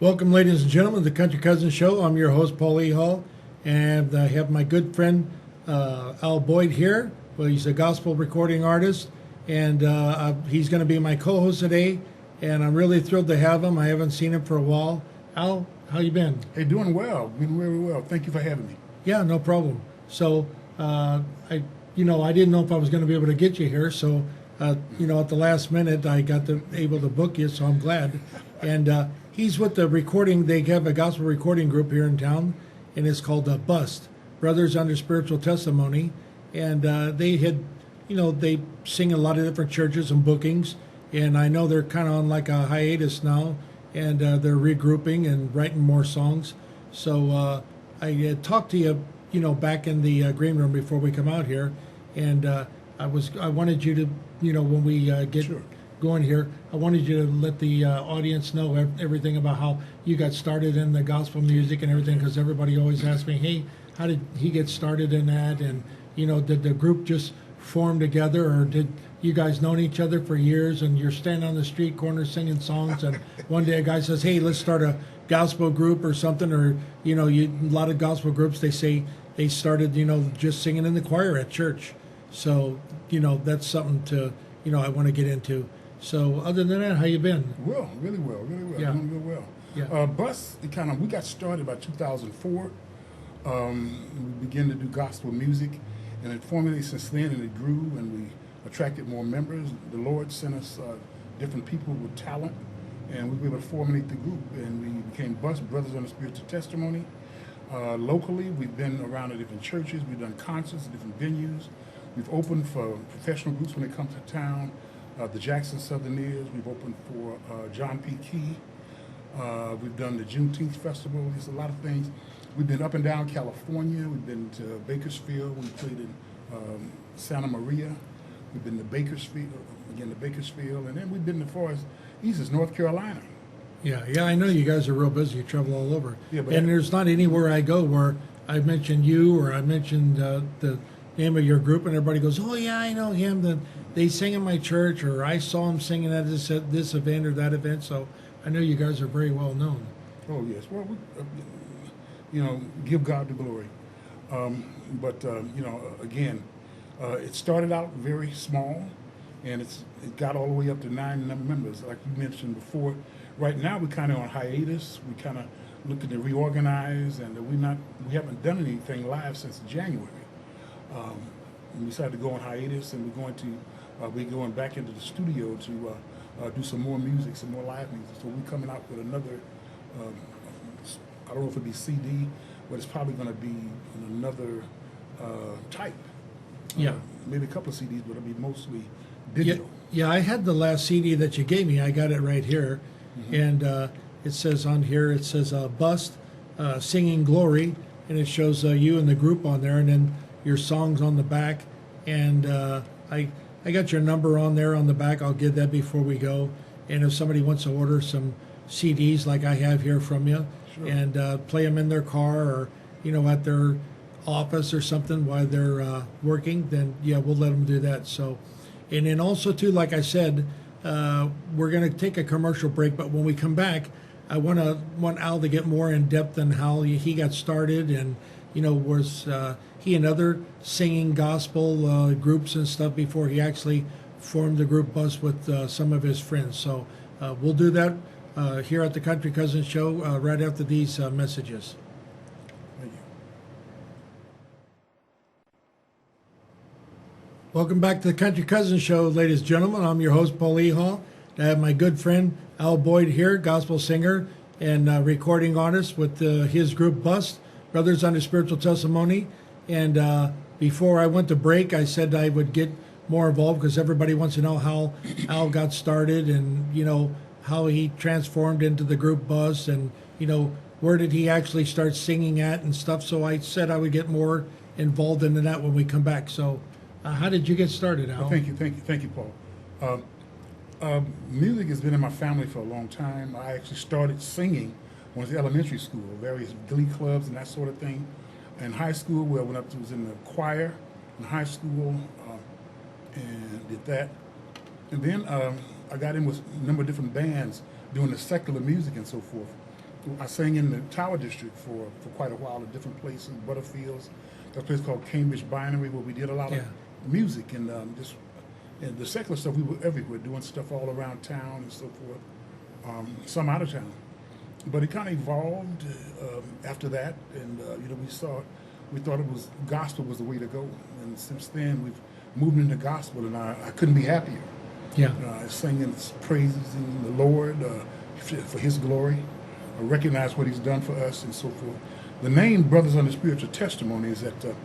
Welcome, ladies and gentlemen, to the Country Cousins Show. I'm your host, Paul E. Hall, and I have my good friend Al Boyd here. Well, he's a gospel recording artist, and he's going to be my co-host today. And I'm really thrilled to have him. I haven't seen him for a while. Al, how you been? Hey, doing well. Doing very well. Thank you for having me. Yeah, no problem. So, I didn't know if I was going to be able to get you here. So, at the last minute, I got able to book you. So I'm glad. And he's with the recording. They have a gospel recording group here in town, and it's called B.U.S.T, Brothers Under Spiritual Testimony. And they sing in a lot of different churches and bookings. And I know they're kind of on like a hiatus now, and they're regrouping and writing more songs. So I talked to you, back in the green room before we come out here, and I wanted you to, when we get Sure. going here, I wanted you to let the audience know everything about how you got started in the gospel music and everything, because everybody always asks me, hey, how did he get started in that? And, did the group just form together, or did you guys known each other for years and you're standing on the street corner singing songs, and one day a guy says, hey, let's start a gospel group or something, or, a lot of gospel groups, they say they started, just singing in the choir at church. So, that's something to, I want to get into. So other than that, how you been? Well, really well, really well. Yeah. Doing real well. Yeah. Bus, we got started about 2004. We began to do gospel music, and it formulated since then, and it grew, and we attracted more members. The Lord sent us different people with talent, and we were able to formulate the group, and we became Bus, Brothers Under Spiritual Testimony. Locally, we've been around at different churches. We've done concerts at different venues. We've opened for professional groups when they come to town. The Jackson Southerneers. We've opened for John P. Key. We've done the Juneteenth Festival. There's a lot of things. We've been up and down California. We've been to Bakersfield. We played in Santa Maria. We've been to Bakersfield, and then we've been as far as east as North Carolina. Yeah, I know you guys are real busy. You travel all over. Yeah, but and there's not anywhere I go where I mentioned you or I mentioned the name of your group, and everybody goes, oh, yeah, I know him. They sing in my church, or I saw him singing at this event or that event. So I know you guys are very well known. Oh, yes. Well, give God the glory. Again, it started out very small, and it got all the way up to 9 members, like you mentioned before. Right now, we're kind of on hiatus. We kind of looking to reorganize, and we haven't done anything live since January. We decided to go on hiatus, and we're going back into the studio to do some more music, some more live music. So we're coming out with another. I don't know if it'll be CD, but it's probably going to be another type. Yeah. Maybe a couple of CDs, but it'll be mostly digital. Yeah, I had the last CD that you gave me. I got it right here. Mm-hmm. And it says on here, Bust, Singing Glory, and it shows you and the group on there, and then your songs on the back. And I got your number on there on the back. I'll give that before we go. And if somebody wants to order some CDs like I have here from you, sure, and play them in their car or, at their office or something while they're working, then, yeah, we'll let them do that. So, and then also, too, like I said, we're going to take a commercial break, but when we come back, I want Al to get more in depth on how he got started, and was he in other singing gospel groups and stuff before he actually formed the group Bus with some of his friends. So we'll do that here at the Country Cousins Show right after these messages. Thank you. Welcome back to the Country Cousins Show, ladies and gentlemen. I'm your host, Paul E. Hall. I have my good friend Al Boyd here, gospel singer and recording artist with his group B.U.S.T, Brothers Under Spiritual Testimony. And before I went to break, I said I would get more involved because everybody wants to know how Al got started and, how he transformed into the group B.U.S.T and, where did he actually start singing at and stuff. So I said I would get more involved in that when we come back. So how did you get started, Al? Well, thank you, Paul. Music has been in my family for a long time. I actually started singing when I was in elementary school, various glee clubs and that sort of thing. In high school, where I was in the choir in high school and did that. And then I got in with a number of different bands doing the secular music and so forth. I sang in the Tower District for quite a while in different places, Butterfields, a place called Cambridge Binary, where we did a lot of music and and the secular stuff. We were everywhere doing stuff all around town and so forth, some out of town. But it kind of evolved after that, and we thought it was gospel was the way to go, and since then we've moved into gospel, and I couldn't be happier. Yeah. Singing praising the Lord for His glory. I recognize what He's done for us and so forth. The name Brothers Under Spiritual Testimony is that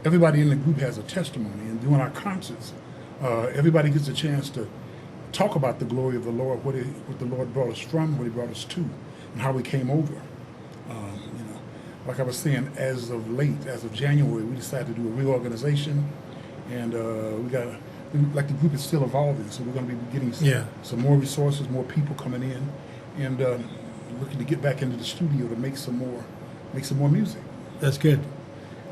everybody in the group has a testimony, and during our concerts, everybody gets a chance to talk about the glory of the Lord, what the Lord brought us from, what He brought us to, and how we came over. Like I was saying, as of late, as of January, we decided to do a reorganization, and the group is still evolving, so we're going to be getting some more resources, more people coming in, and looking to get back into the studio to make some more music. That's good.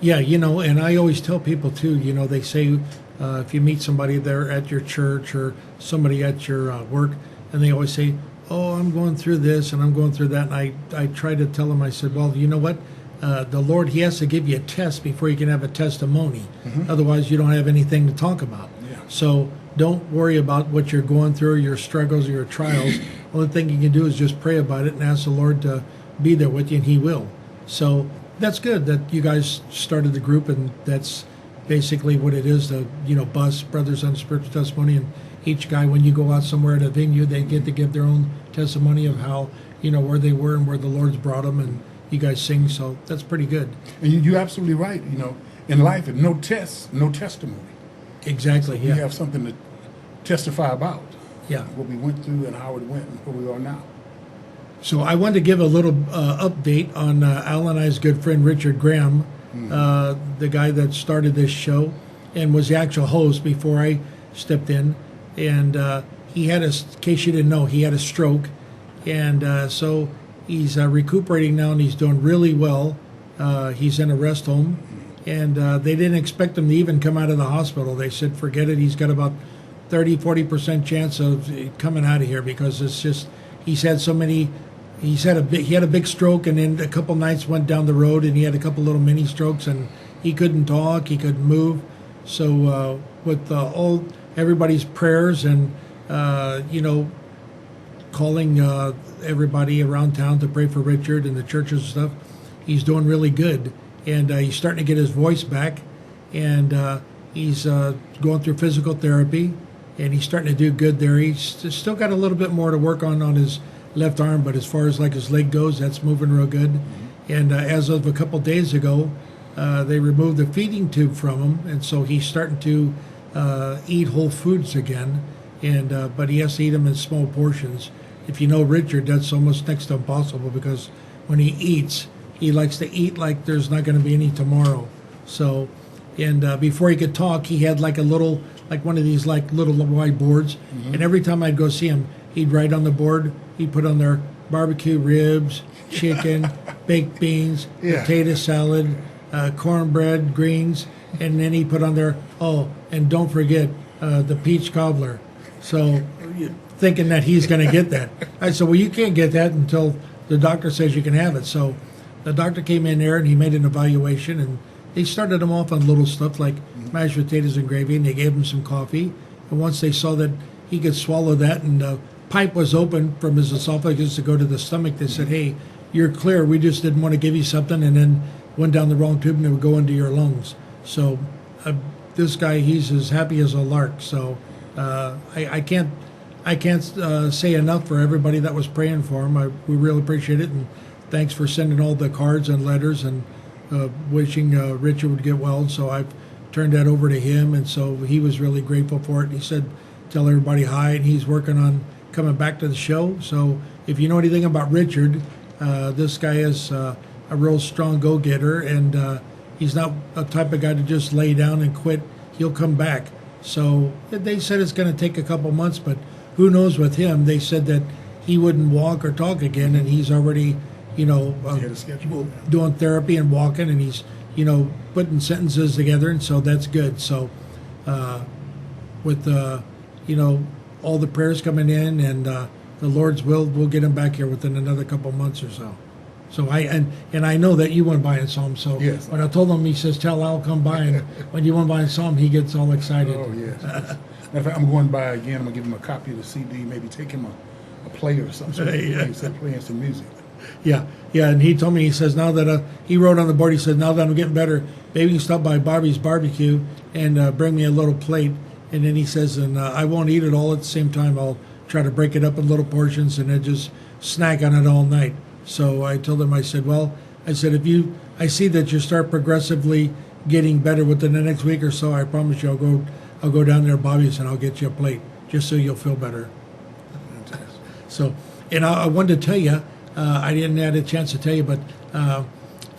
Yeah, and I always tell people too, they say if you meet somebody there at your church or somebody at your work, and they always say, oh, I'm going through this and I'm going through that, and I try to tell them, I said, well, you know what? The Lord, He has to give you a test before you can have a testimony. Mm-hmm. Otherwise, you don't have anything to talk about. Yeah. So don't worry about what you're going through, your struggles or your trials. Only thing you can do is just pray about it and ask the Lord to be there with you, and He will. So that's good that you guys started the group, and that's basically what it is, the B.U.S.T, Brothers Under Spiritual Testimony. And each guy, when you go out somewhere at a venue, they get to give their own testimony of how, where they were and where the Lord's brought them, and you guys sing, so that's pretty good. And you're absolutely right. In life, no test, no testimony. Exactly. So we have something to testify about. Yeah. What we went through and how it went and where we are now. So I wanted to give a little update on Al and I's good friend Richard Graham, the guy that started this show and was the actual host before I stepped in. And he had, in case you didn't know, he had a stroke. And so he's recuperating now, and he's doing really well. He's in a rest home. And they didn't expect him to even come out of the hospital. They said, forget it. He's got about 30-40% chance of coming out of here, because it's just, he had a big stroke, and then a couple nights went down the road, and he had a couple little mini strokes, and he couldn't talk, he couldn't move. So with all everybody's prayers and calling everybody around town to pray for Richard and the churches and stuff, he's doing really good, and he's starting to get his voice back, and he's going through physical therapy, and he's starting to do good there. He's still got a little bit more to work on his left arm, but as far as like his leg goes, that's moving real good. Mm-hmm. And as of a couple days ago, they removed the feeding tube from him, and so he's starting to eat whole foods again. And but he has to eat them in small portions. If you know Richard, that's almost next to impossible, because when he eats, he likes to eat like there's not going to be any tomorrow. So, and before he could talk, he had like one of these like little white boards, mm-hmm. and every time I'd go see him, he'd write on the board. He'd put on there barbecue ribs, chicken, baked beans, potato salad, cornbread, greens, and then he put on there, and don't forget the peach cobbler. So, thinking that he's going to get that. I said, well, you can't get that until the doctor says you can have it. So the doctor came in there, and he made an evaluation, and they started him off on little stuff like mashed potatoes and gravy, and they gave him some coffee. And once they saw that he could swallow that, and the pipe was open from his esophagus to go to the stomach, they said, hey, you're clear. We just didn't want to give you something, and then went down the wrong tube, and it would go into your lungs. So this guy, he's as happy as a lark. So I can't say enough for everybody that was praying for him. We really appreciate it, and thanks for sending all the cards and letters and wishing Richard would get well. So I've turned that over to him, and so he was really grateful for it. He said, tell everybody hi, and he's working on coming back to the show. So if you know anything about Richard, this guy is a real strong go-getter, and he's not a type of guy to just lay down and quit. He'll come back. So they said it's going to take a couple months, but who knows with him. They said that he wouldn't walk or talk again, and he's already, doing therapy and walking, and he's, putting sentences together, and so that's good. So with, all the prayers coming in and the Lord's will, we'll get him back here within another couple months or so. So and I know that you went by and saw him. So Yes. when I told him, he says, "Tell Al come by." And when you went by and saw him, he gets all excited. Oh, yes. Matter of fact, I'm going by again. I'm going to give him a copy of the CD, maybe take him a player or something. So instead of playing some music. Yeah, yeah, and he told me, he says, now that he wrote on the board, he said, now that I'm getting better, maybe you can stop by Bobby's Barbecue and bring me a little plate. And then he says, and I won't eat it all at the same time. I'll try to break it up in little portions and then just snack on it all night. So I told him, I said, I see that you start progressively getting better within the next week or so. I promise you, I'll go down there to Bobby's and I'll get you a plate just so you'll feel better. Fantastic. So, and I wanted to tell you, I didn't have a chance to tell you, but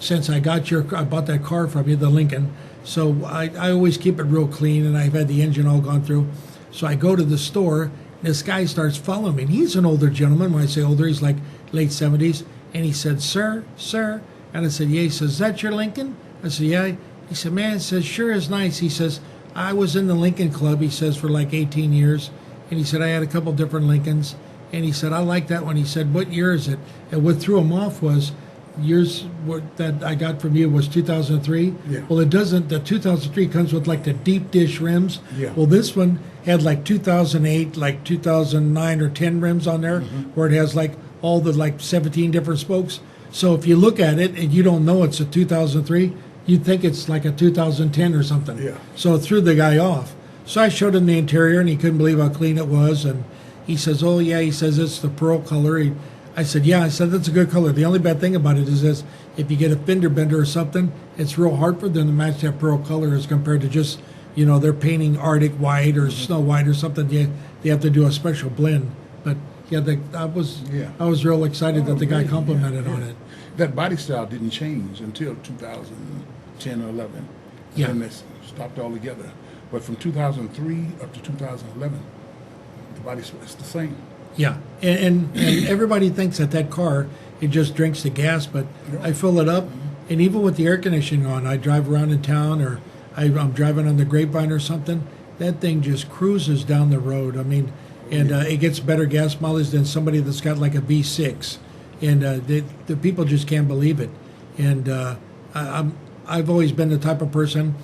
since I bought that car from you, the Lincoln. So I always keep it real clean, and I've had the engine all gone through. So I go to the store. This guy starts following me. And he's an older gentleman. When I say older, he's like late 70s. And he said, "Sir, sir." And I said, "Yeah." He says, "Is that your Lincoln?" I said, "Yeah." He said, "Man," he says, "sure is nice." He says, "I was in the Lincoln Club," he says, "for like 18 years." And he said, "I had a couple different Lincolns." And he said, "I like that one." He said, "What year is it?" And what threw him off was that I got from you was 2003. Yeah. Well, it doesn't. The 2003 comes with like the deep dish rims. Yeah. Well, this one had like 2008, like 2009 or 10 rims on there, where it has like all the like 17 different spokes. So if you look at it and you don't know it's a 2003, you'd think it's like a 2010 or something. Yeah. So it threw the guy off. So I showed him the interior, and he couldn't believe how clean it was. And he says, "Oh yeah," he says, "it's the pearl color." I said, "Yeah." I said, "That's a good color. The only bad thing about it is this: if you get a fender bender or something, it's real hard for them to match that pearl color as compared to just, they're painting Arctic white or Snow White or something. They have to do a special blend." But yeah, I was real excited that the guy great. complimented Yeah, on yeah. it. That body style didn't change until 2010 or 11. Yeah. And they stopped altogether. But from 2003 up to 2011, the body style is the same. Yeah, and everybody thinks that car, it just drinks the gas, but I fill it up, and even with the air conditioning on, I drive around in town, or I'm driving on the Grapevine or something, that thing just cruises down the road. I mean, and it gets better gas mileage than somebody that's got like a V6, and the people just can't believe it. And I've always been the type of person,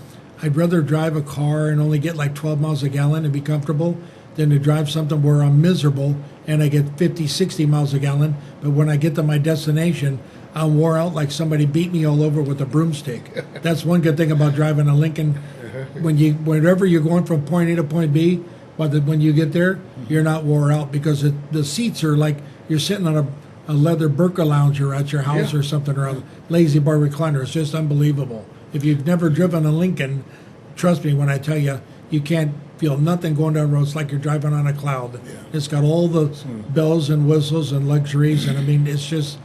I'd rather drive a car and only get like 12 miles a gallon and be comfortable than to drive something where I'm miserable and I get 50, 60 miles a gallon. But when I get to my destination, I'm wore out like somebody beat me all over with a broomstick. That's one good thing about driving a Lincoln. Whenever you're going from point A to point B, but when you get there, you're not wore out because the seats are like you're sitting on a leather Burka lounger at your house or something, or a lazy bar recliner. It's just unbelievable. If you've never driven a Lincoln, trust me when I tell you, you can't feel nothing going down the road. It's like you're driving on a cloud. Yeah. It's got all the bells and whistles and luxuries, and I mean, it's just,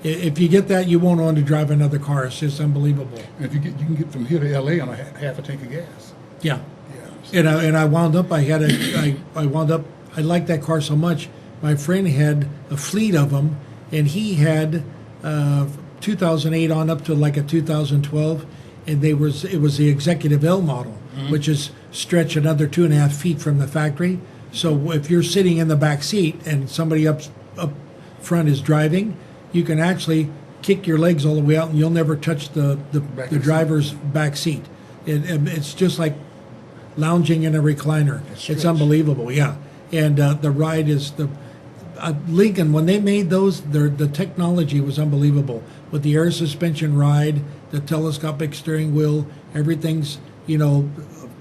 if you get that, you won't want to drive another car. It's just unbelievable. And if you can get from here to LA on half a tank of gas. Yeah. Yeah. And I wound up, I liked that car so much. My friend had a fleet of them, and he had 2008 on up to like a 2012, and it was the Executive L model, which is stretch another 2.5 feet from the factory. So if you're sitting in the back seat and somebody up front is driving, you can actually kick your legs all the way out, and you'll never touch the driver's back seat. It's just like lounging in a recliner. It's unbelievable, yeah. And the ride is Lincoln, when they made those, the technology was unbelievable. With the air suspension ride, the telescopic steering wheel, everything's,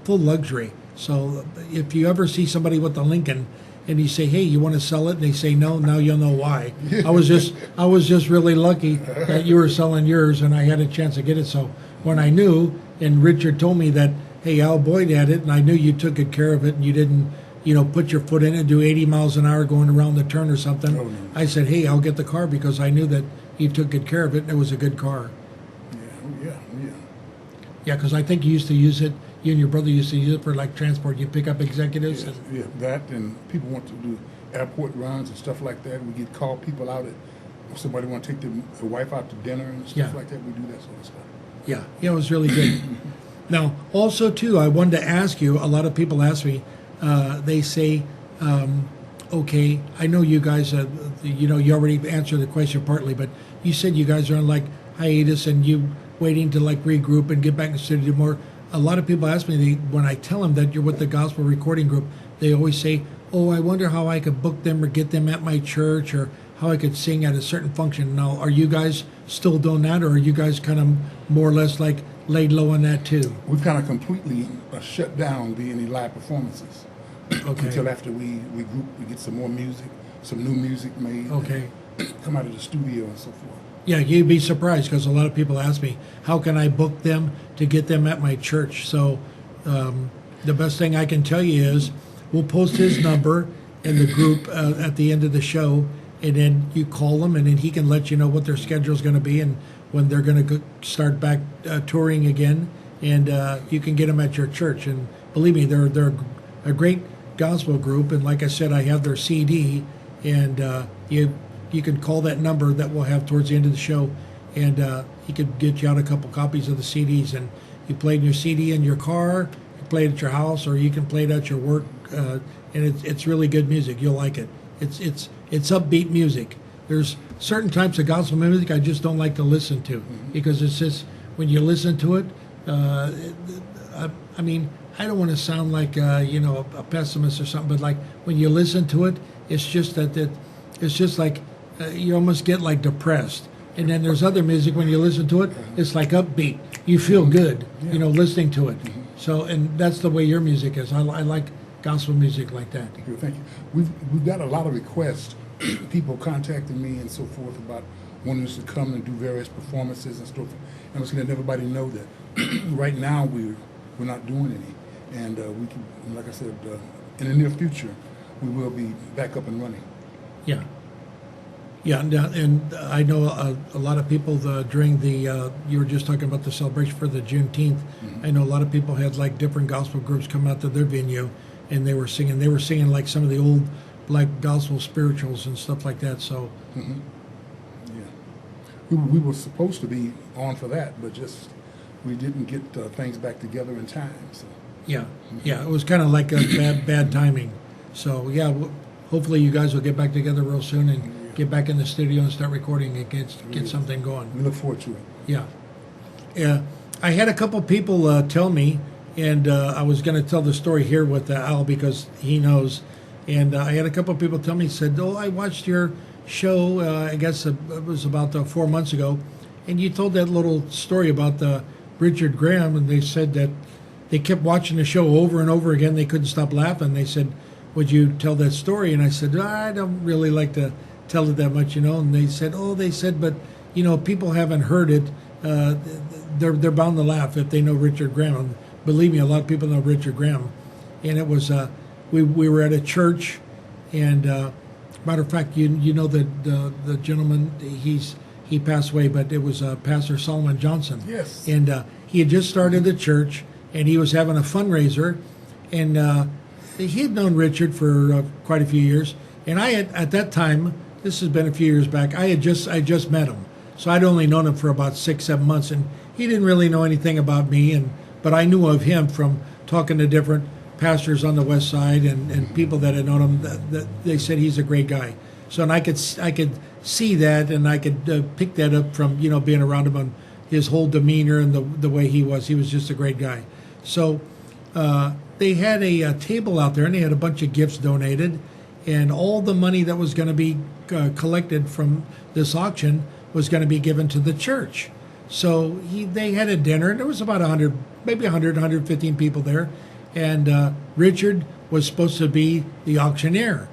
full luxury. So if you ever see somebody with a Lincoln and you say, "Hey, you want to sell it?" and they say no, now you'll know why. I was just really lucky that you were selling yours and I had a chance to get it. So when I knew, and Richard told me that, hey, Al Boyd had it, and I knew you took good care of it and you didn't, put your foot in it and do 80 miles an hour going around the turn or something. Oh, no. I said, hey, I'll get the car because I knew that you took good care of it and it was a good car. Yeah. Yeah, because I think you used to use it, you and your brother used to use it for like transport. You pick up executives. Yeah, that, and people want to do airport runs and stuff like that. We call people out if somebody want to take their wife out to dinner and stuff like that. We do that sort of stuff. Yeah, it was really good. Now, also too, I wanted to ask you. A lot of people ask me. They say, okay, I know you guys, you already answered the question partly, but you said you guys are on like hiatus and you waiting to like regroup and get back in the studio more. A lot of people ask me, when I tell them that you're with the gospel recording group, they always say, oh, I wonder how I could book them or get them at my church or how I could sing at a certain function. Now, are you guys still doing that, or are you guys kind of more or less like laid low on that too? We've kind of completely shut down any live performances until after we regroup, we get some more music, some new music made. Okay. Come out of the studio and so forth. Yeah, you'd be surprised because a lot of people ask me, how can I book them to get them at my church? So the best thing I can tell you is we'll post his number in the group at the end of the show, and then you call him, and then he can let you know what their schedule is going to be and when they're going to start back touring again, and you can get them at your church. And believe me, they're a great gospel group, and like I said, I have their CD, and you can call that number that we'll have towards the end of the show, and he could get you out a couple copies of the CDs, and you play your CD in your car, you play it at your house, or you can play it at your work, and it's really good music. You'll like it. It's upbeat music. There's certain types of gospel music I just don't like to listen to because it's just when you listen to it. I mean, I don't want to sound like a pessimist or something, but like when you listen to it, it's just it's just like you almost get like depressed. And then there's other music when you listen to it, it's like upbeat. You feel good, listening to it. So, and that's the way your music is. I like gospel music like that. Thank you. We've got a lot of requests, people contacting me and so forth about wanting us to come and do various performances and stuff. And I was letting everybody know that right now we're not doing any, and we can, like I said, in the near future we will be back up and running. Yeah. Yeah, and I know a lot of people during the, you were just talking about the celebration for the Juneteenth. I know a lot of people had like different gospel groups come out to their venue, and they were singing like some of the old black gospel spirituals and stuff like that. So, yeah, we were supposed to be on for that, but just we didn't get things back together in time. So. Yeah, yeah, it was kind of like a bad timing. So yeah, hopefully you guys will get back together real soon and get back in the studio and start recording and get something going. We look forward to it. Yeah. Yeah. I had a couple people tell me, and I was going to tell the story here with Al because he knows. And I had a couple people tell me, said, oh, I watched your show, I guess it was about 4 months ago, and you told that little story about Richard Graham, and they said that they kept watching the show over and over again. They couldn't stop laughing. They said, would you tell that story? And I said, I don't really like to tell it that much, And they said, but, people haven't heard it. They're bound to laugh if they know Richard Graham. And believe me, a lot of people know Richard Graham. And it was, we were at a church, and matter of fact, you know that the gentleman, he passed away, but it was Pastor Solomon Johnson. Yes. And he had just started the church, and he was having a fundraiser, and he had known Richard for quite a few years. And I had, at that time, this has been a few years back, I just met him. So I'd only known him for about 6-7 months, and he didn't really know anything about me, but I knew of him from talking to different pastors on the west side and people that had known him. That they said he's a great guy. So, and I could see that, and I could pick that up from being around him on his whole demeanor and the way he was. He was just a great guy. So they had a table out there, and they had a bunch of gifts donated, and all the money that was going to be collected from this auction was going to be given to the church. So they had a dinner, and there was about 100, maybe 100, 115 people there, and Richard was supposed to be the auctioneer.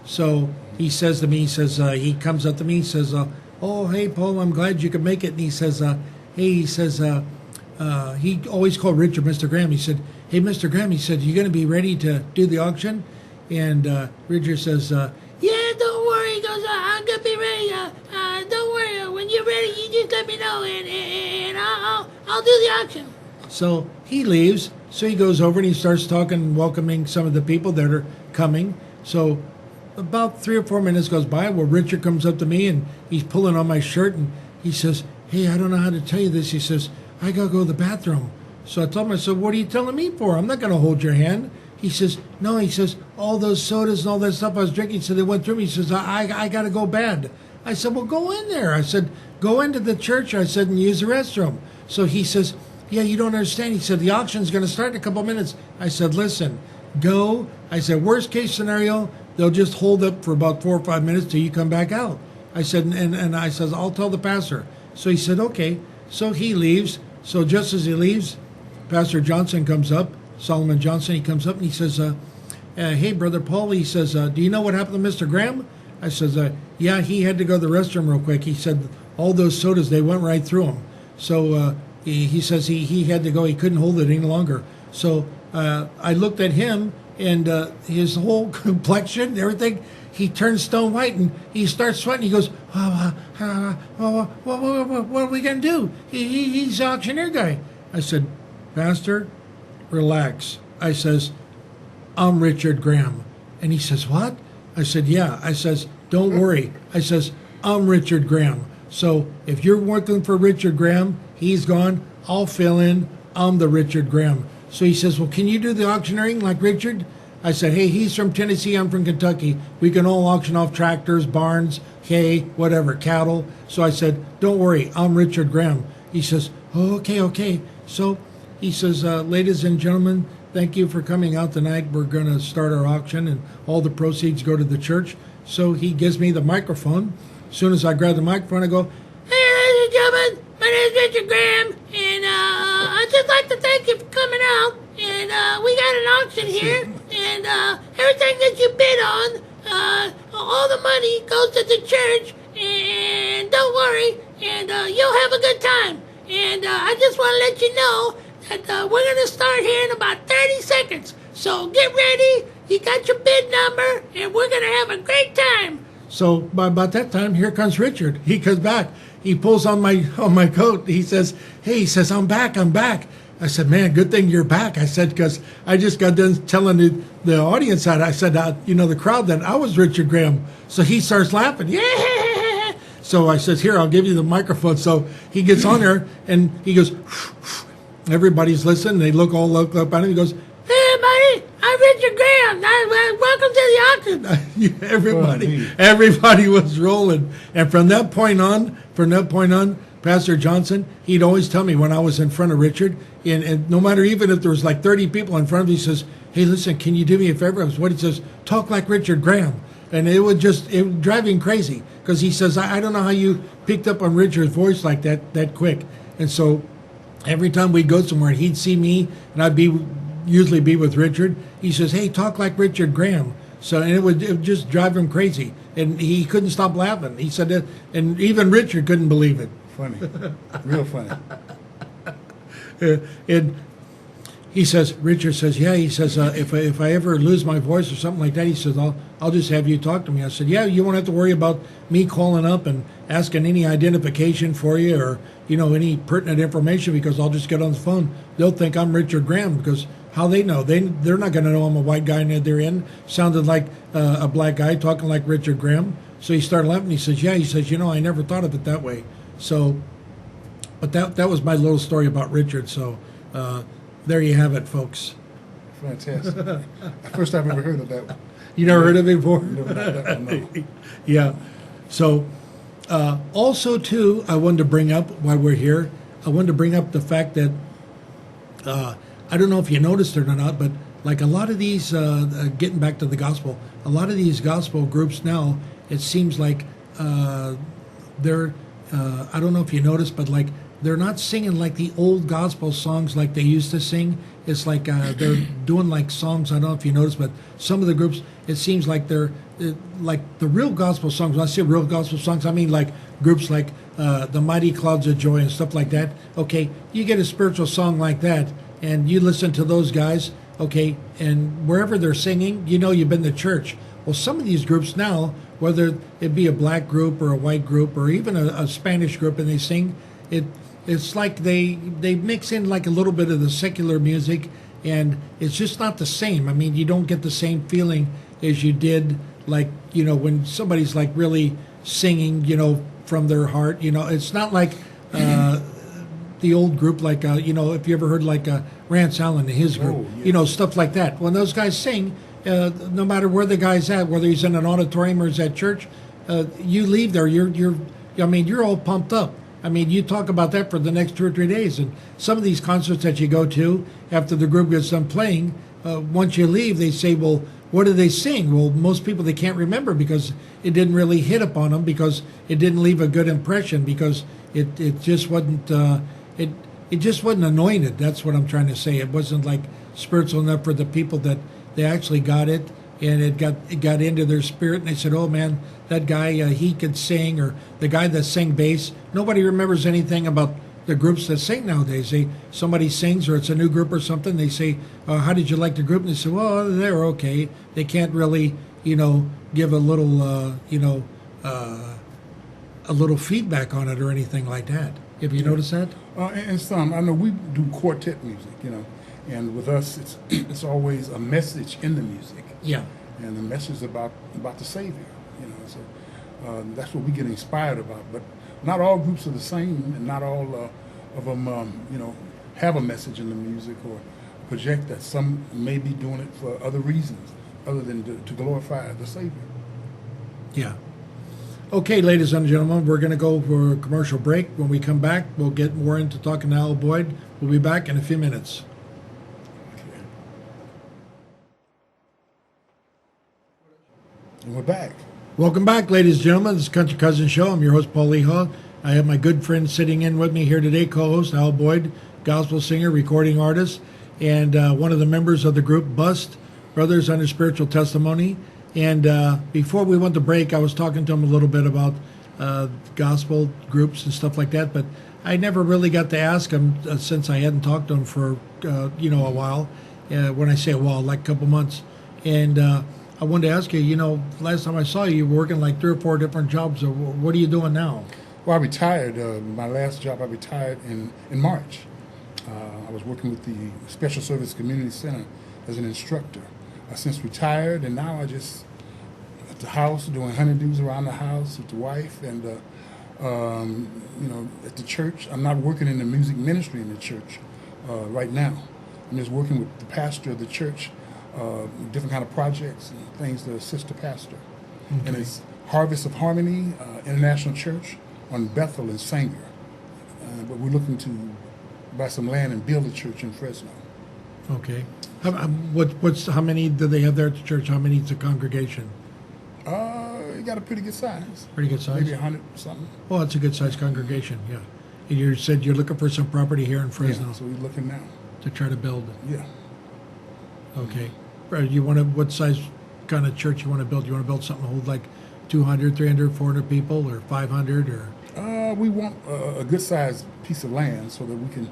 So he says to me, he comes up to me, he says, oh, hey, Paul, I'm glad you could make it. And he says, he always called Richard Mr. Graham. He said, hey, Mr. Graham, he said, you going to be ready to do the auction? And Richard says, yeah, don't worry. He goes, I'm going to be ready. Don't worry. When you're ready, you just let me know, and I'll do the auction. So he leaves. So he goes over and he starts talking, welcoming some of the people that are coming. So about 3 or 4 minutes goes by. Well, Richard comes up to me, and he's pulling on my shirt, and he says, hey, I don't know how to tell you this. He says, I got to go to the bathroom. So I told him, I said, what are you telling me for? I'm not going to hold your hand. He says, no, he says, all those sodas and all that stuff I was drinking, so they went through me. He says, I got to go bad. I said, well, go in there. I said, go into the church, I said, and use the restroom. So he says, yeah, you don't understand. He said, the auction's going to start in a couple minutes. I said, listen, go. I said, worst case scenario, they'll just hold up for about 4 or 5 minutes till you come back out. I said, and I said, I'll tell the pastor. So he said, okay. So he leaves. So just as he leaves, Pastor Johnson comes up, Solomon Johnson, he comes up and he says, hey, Brother Paul, he says, do you know what happened to Mr. Graham? I says, yeah, he had to go to the restroom real quick. He said, all those sodas, they went right through him. So he says he had to go. He couldn't hold it any longer. So I looked at him and his whole complexion, everything, he turned stone white and he starts sweating. He goes, what are we going to do? He's the auctioneer guy. I said, Pastor, relax. I says, I'm Richard Graham. And he says, what? I said, yeah. I says, don't worry. I says, I'm Richard Graham. So if you're working for Richard Graham, he's gone, I'll fill in. I'm the Richard Graham. So he says, well, can you do the auctioneering like Richard? I said, hey, he's from Tennessee, I'm from Kentucky. We can all auction off tractors, barns, hay, whatever, cattle. So I said, don't worry, I'm Richard Graham. He says, oh, okay. So he says, ladies and gentlemen, thank you for coming out tonight. We're going to start our auction, and all the proceeds go to the church. So he gives me the microphone. As soon as I grab the microphone, I go, hey, ladies and gentlemen, my name is Richard Graham, and I'd just like to thank you for coming out. And we got an auction here, and everything that you bid on, all the money goes to the church, and don't worry, and you'll have a good time. And I just want to let you know that we're going to start here in about 30 seconds. So get ready, you got your bid number, and we're going to have a great time. So by about that time, here comes Richard. He comes back. He pulls on my coat. He says, hey, he says, I'm back. I said, man, good thing you're back. I said, because I just got done telling the audience that. I said, the crowd, that I was Richard Graham. So he starts laughing. Yeah. So I says, here, I'll give you the microphone. So he gets on there, and he goes, everybody's listening. They look up at him. He goes, hey, buddy, I'm Richard Graham. Welcome to the auction. Everybody was rolling. And from that point on, Pastor Johnson, he'd always tell me when I was in front of Richard, and no matter, even if there was like 30 people in front of me, he says, hey, listen, can you do me a favor? What he says, talk like Richard Graham. And it would drive him crazy, because he says, I don't know how you picked up on Richard's voice like that quick. And so every time we'd go somewhere, he'd see me, and I'd usually be with Richard. He says, hey, talk like Richard Graham. So, and it would just drive him crazy. And he couldn't stop laughing. He said that, and even Richard couldn't believe it. Funny. Real funny. And he says, Richard says, yeah, he says, if I ever lose my voice or something like that, he says, I'll just have you talk to me. I said, yeah, you won't have to worry about me calling up and asking any identification for you, or, any pertinent information, because I'll just get on the phone. They'll think I'm Richard Graham, because how they know? They're not going to know I'm a white guy and they're in. Sounded like a black guy talking like Richard Graham. So he started laughing. He says, yeah, he says, I never thought of it that way. So, but that was my little story about Richard. So there you have it, folks. Fantastic. First time I've ever heard of that one. You never heard of it before? Never heard that one, no. Yeah. So also, too, I wanted to bring up, while we're here, the fact that I don't know if you noticed it or not, but like a lot of these, getting back to the gospel, a lot of these gospel groups now, it seems like they're, I don't know if you noticed, but like they're not singing like the old gospel songs like they used to sing. It's like they're doing like songs, I don't know if you noticed, but some of the groups, it seems like they're like the real gospel songs. When I say real gospel songs, I mean like groups like the Mighty Clouds of Joy and stuff like that. Okay, you get a spiritual song like that, and you listen to those guys, okay, and wherever they're singing, you've been to church. Well, some of these groups now, whether it be a black group or a white group or even a Spanish group, and they sing, it's like they mix in like a little bit of the secular music, and it's just not the same. I mean, you don't get the same feeling as you did, like, when somebody's like really singing, from their heart. It's not like the old group, like, if you ever heard like Rance Allen and his group. Oh, yeah. You know, stuff like that. When those guys sing, no matter where the guy's at, whether he's in an auditorium or he's at church, you leave there, you're all pumped up. I mean, you talk about that for the next 2 or 3 days. And some of these concerts that you go to, after the group gets done playing, once you leave, they say, well, what do they sing? Well, most people, they can't remember because it didn't really hit upon them, because it didn't leave a good impression, because it just wasn't, it just wasn't anointed. That's what I'm trying to say. It wasn't like spiritual enough for the people that they actually got it, and it got into their spirit, and they said, oh man, that guy, he could sing, or the guy that sang bass. Nobody remembers anything about the groups that sing nowadays. Somebody sings, or it's a new group or something, they say, how did you like the group? And they say, well, they're okay. They can't really, give a little, a little feedback on it or anything like that. Have you noticed that? And some, I know we do quartet music, and with us, it's always a message in the music. Yeah. And the message is about the Savior, So that's what we get inspired about. But not all groups are the same, and not all of them, have a message in the music or project that. Some may be doing it for other reasons, other than to glorify the Savior. Yeah. Okay, ladies and gentlemen, we're going to go for a commercial break. When we come back, we'll get more into talking to Al Boyd. We'll be back in a few minutes. And we're back. Welcome back, ladies and gentlemen. This is Country Cousin Show. I'm your host, Paul Leha. I have my good friend sitting in with me here today, co-host Al Boyd, gospel singer, recording artist, and one of the members of the group B.U.S.T, Brothers Under Spiritual Testimony. And before we went to break, I was talking to him a little bit about gospel groups and stuff like that, but I never really got to ask him since I hadn't talked to him for, a while. When I say a while, like a couple months. And I wanted to ask you, last time I saw you, you were working like 3 or 4 different jobs. What are you doing now? Well, I retired. My last job, I retired in March. I was working with the Special Service Community Center as an instructor. I since retired, and now I just at the house doing honeydews around the house with the wife, and at the church. I'm not working in the music ministry in the church right now. I'm just working with the pastor of the church, different kind of projects and things to assist the pastor. Okay. And it's Harvest of Harmony International Church on Bethel and Sanger. But we're looking to buy some land and build a church in Fresno. Okay. How many do they have there at the church? How many is the congregation? You got a pretty good size. Pretty good size? Maybe 100 something. Well, it's a good sized congregation, yeah. And you said you're looking for some property here in Fresno. Yeah, so we're looking now. To try to build it. Yeah. Okay. What size kind of church you want to build? You want to build something that hold like 200, 300, 400 people, or 500, or? We want a good sized piece of land so that we can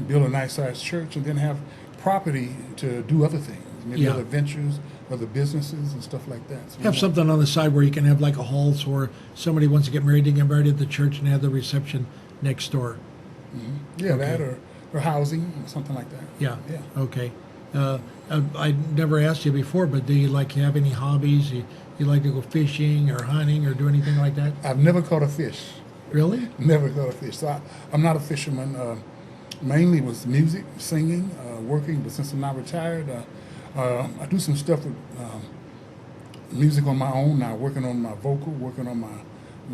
build a nice sized church and then have property to do other things, maybe other ventures, other businesses and stuff like that. So have something on the side where you can have like a hall, so where somebody wants to get married, they get married at the church and have the reception next door. Mm-hmm. Yeah, okay. That or housing, or something like that. Yeah. Okay. I never asked you before, but do you have any hobbies? You like to go fishing or hunting or do anything like that? I've never caught a fish. Really? Never caught a fish. So I'm not a fisherman. Mainly was music, singing, working. But since I'm not retired, I do some stuff with music on my own now, working on my vocal, working on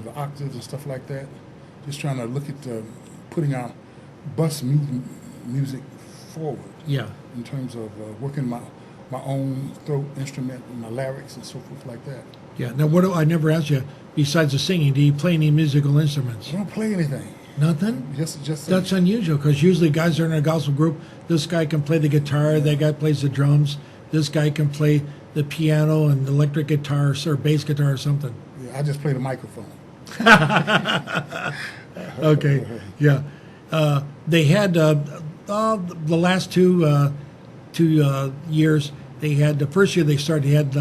the octaves and stuff like that. Just trying to look at putting out bus music forward. Yeah. In terms of working my own throat instrument and my lyrics and so forth like that. Yeah. Now, I never asked you, besides the singing, do you play any musical instruments? I don't play anything. Nothing? Just That's unusual, because usually guys are in a gospel group. This guy can play the guitar, that guy plays the drums, this guy can play the piano and the electric guitar or bass guitar or something. Yeah, I just play the microphone. Okay, yeah. They had the last two years. They had the first year they started. They had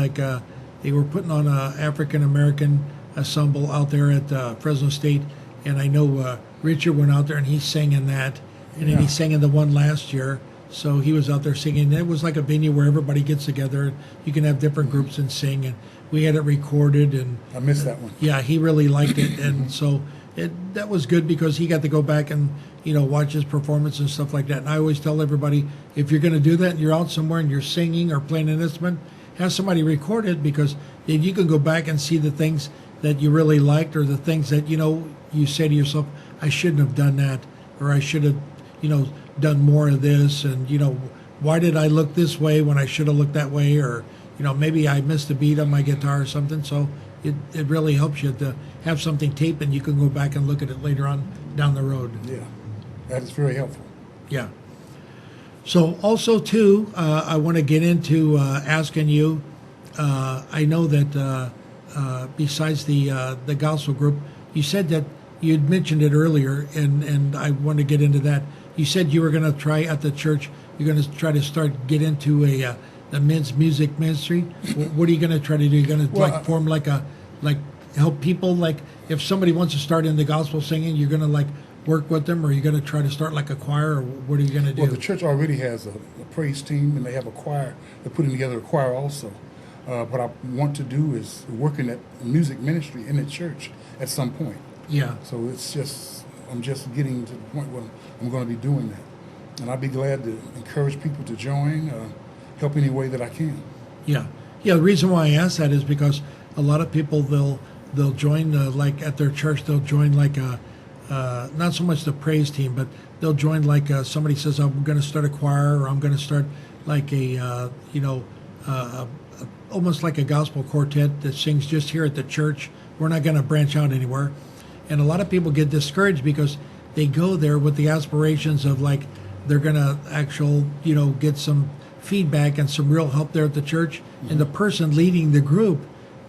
they were putting on a African American ensemble out there at Fresno State, and I know Richard went out there and he sang in that, and then he sang in the one last year. So he was out there singing. It was like a venue where everybody gets together, and you can have different groups and sing. And we had it recorded, and I missed that one. Yeah, he really liked it, and so that was good because he got to go back and watch his performance and stuff like that. And I always tell everybody, if you're going to do that and you're out somewhere and you're singing or playing an instrument, have somebody record it, because then you can go back and see the things that you really liked, or the things that you say to yourself, I shouldn't have done that, or I should have done more of this, and why did I look this way when I should have looked that way, or maybe I missed a beat on my guitar or something. So it really helps you to have something taped, and you can go back and look at it later on down the road. Yeah, that is very helpful. Yeah. So also too, I want to get into asking you. I know that besides the gospel group, you said that you had mentioned it earlier, and I want to get into that. You said you were going to try at the church. You're going to try to get into the men's music ministry. What are you going to try to do? You're going to form help people, like if somebody wants to start in the gospel singing, you're going to work with them, or you're going to try to start like a choir, or what are you going to do? Well, the church already has a praise team, and they have a choir. They're putting together a choir also. What I want to do is work in that music ministry in the church at some point. Yeah. So I'm just getting to the point where I'm going to be doing that. And I'd be glad to encourage people to join, help any way that I can. Yeah. Yeah, the reason why I ask that is because a lot of people, they'll join, at their church, they'll join not so much the praise team, but they'll join somebody says, I'm going to start a choir, or I'm going to start almost like a gospel quartet that sings just here at the church. We're not going to branch out anywhere. And a lot of people get discouraged because they go there with the aspirations of they're going to get some feedback and some real help there at the church. Mm-hmm. And the person leading the group,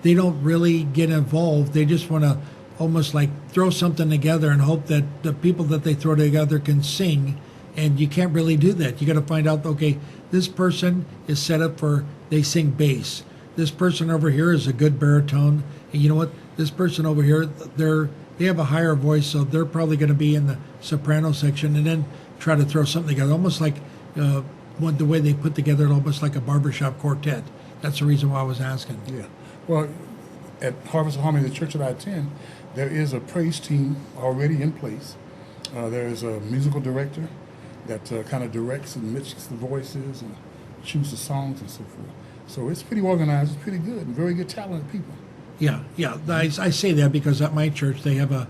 they don't really get involved. They just want to almost throw something together and hope that the people that they throw together can sing. And you can't really do that. You got to find out, okay, this person is set up for, they sing bass. This person over here is a good baritone. And you know what? This person over here, they have a higher voice, so they're probably going to be in the soprano section, and then try to throw something together, almost like the way they put together it, almost like a barbershop quartet. That's the reason why I was asking. Yeah. Well, at Harvest of Harmony, the church that I attend, there is a praise team already in place. There is a musical director that kind of directs and mixes the voices and chooses the songs and so forth. So it's pretty organized, it's pretty good, and very good, talented people. Yeah. I say that because at my church they have a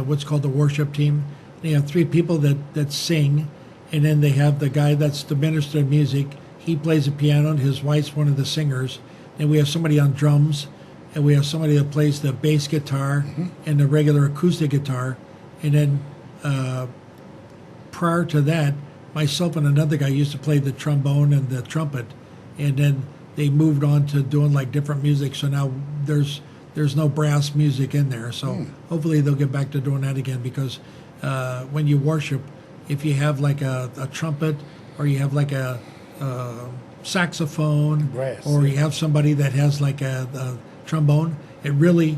what's called the worship team. They have 3 people that sing, and then they have the guy that's the minister of music. He plays the piano, and his wife's one of the singers. And we have somebody on drums, and we have somebody that plays the bass guitar and the regular acoustic guitar. And then prior to that, myself and another guy used to play the trombone and the trumpet, and then they moved on to doing different music. So now there's no brass music in there. So hopefully they'll get back to doing that again, because when you worship, if you have a trumpet, or you have a saxophone, brass, or you have somebody that has a trombone, it really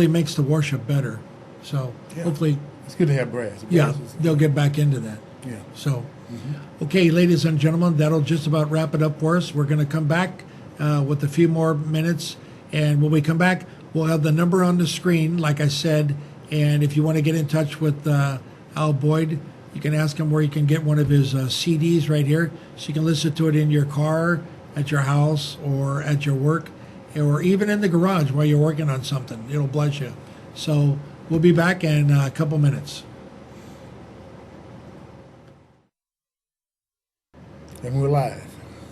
makes the worship better. So hopefully it's good to have brass. They'll get back into that. Yeah. So, okay, ladies and gentlemen, that'll just about wrap it up for us. We're going to come back with a few more minutes, and when we come back, we'll have the number on the screen, like I said. And if you want to get in touch with Al Boyd, you can ask him where you can get one of his CDs right here, so you can listen to it in your car, at your house, or at your work, or even in the garage while you're working on something. It'll bless you. So we'll be back in a couple minutes. And we're live.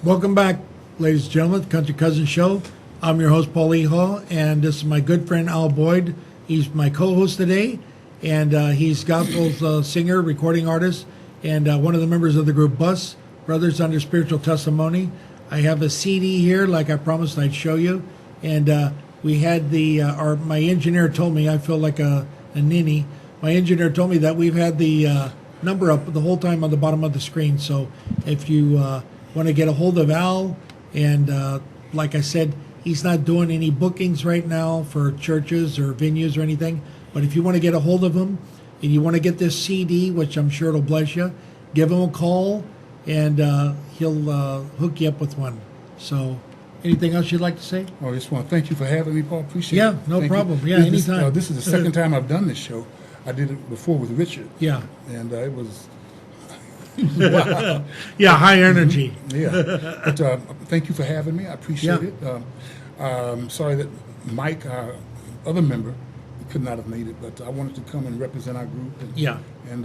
Welcome back, ladies and gentlemen, the Country Cousins Show. I'm your host, Paul Ehaw, and this is my good friend, Al Boyd. He's my co-host today, and he's gospel singer, recording artist, and one of the members of the group B.U.S.T, Brothers Under Spiritual Testimony. I have a CD here, like I promised I'd show you, and we had my engineer told me, I feel like a ninny, my engineer told me that we've had the number up the whole time on the bottom of the screen. So if you want to get a hold of Al, and like I said, he's not doing any bookings right now for churches or venues or anything, but if you want to get a hold of him and you want to get this CD, which I'm sure it'll bless you, give him a call, and he'll hook you up with one. So Anything else you'd like to say? I just want to thank you for having me, Paul. Appreciate Yeah, it. no Thank you. problem. Yeah, This- anytime. This is the second time I've done this show. I did it before with Richard, Yeah. and it was wow. Yeah, high energy. Yeah, but thank you for having me. I appreciate Yeah. it. Sorry that Mike, our other member, could not have made it, but I wanted to come and represent our group and, Yeah. and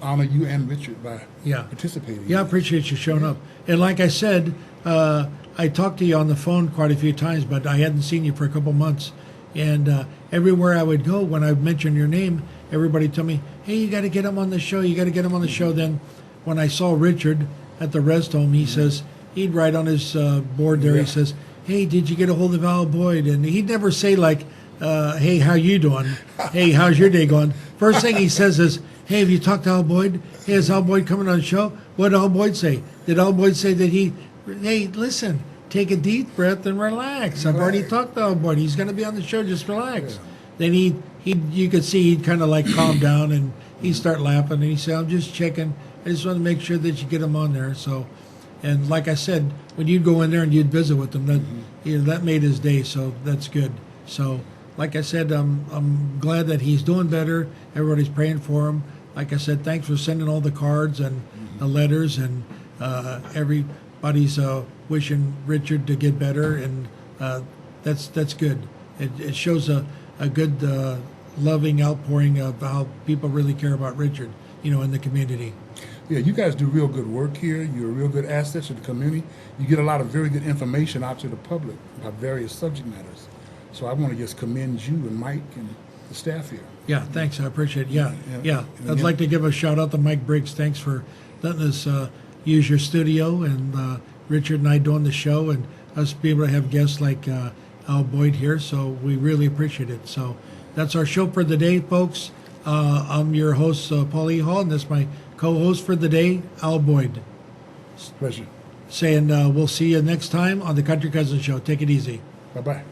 honor you and Richard by Yeah. participating. Yeah, I appreciate you showing up. And like I said, I talked to you on the phone quite a few times, but I hadn't seen you for a couple months. And everywhere I would go, when I mentioned your name, everybody told me, "Hey, you got to get him on the show. You got to get him on the show." Then, when I saw Richard at the rest home, he says he'd write on his board there. Yeah. He says, "Hey, did you get a hold of Al Boyd?" And he'd never say like, "Hey, how you doing? Hey, how's your day going?" First thing he says is, "Hey, have you talked to Al Boyd? Hey, is Al Boyd coming on the show?" What did Al Boyd say? Did Al Boyd say that hey, listen, take a deep breath and relax. I've already talked to Al Boyd. He's going to be on the show. Just relax. Then you could see he'd kind of like calm down and he'd start laughing and he'd say, "I'm just checking. I just want to make sure that you get him on there." So, and like I said, when you'd go in there and you'd visit with him, that made his day. So that's good. So, like I said, I'm glad that he's doing better. Everybody's praying for him. Like I said, thanks for sending all the cards and the letters, and everybody's wishing Richard to get better, and that's good. It shows a good loving outpouring of how people really care about Richard, in the community. Yeah, you guys do real good work here. You're a real good asset to the community. You get a lot of very good information out to the public about various subject matters. So I want to just commend you and Mike and the staff here. Yeah, thanks. I appreciate it. Yeah. And I'd like to give a shout out to Mike Briggs. Thanks for letting us use your studio, and Richard and I doing the show, and us be able to have guests like Al Boyd here. So we really appreciate it. So that's our show for the day, folks. I'm your host, Paul E. Hall, and that's my co-host for the day, Al Boyd. Pleasure. Saying we'll see you next time on the Country Cousins Show. Take it easy. Bye-bye.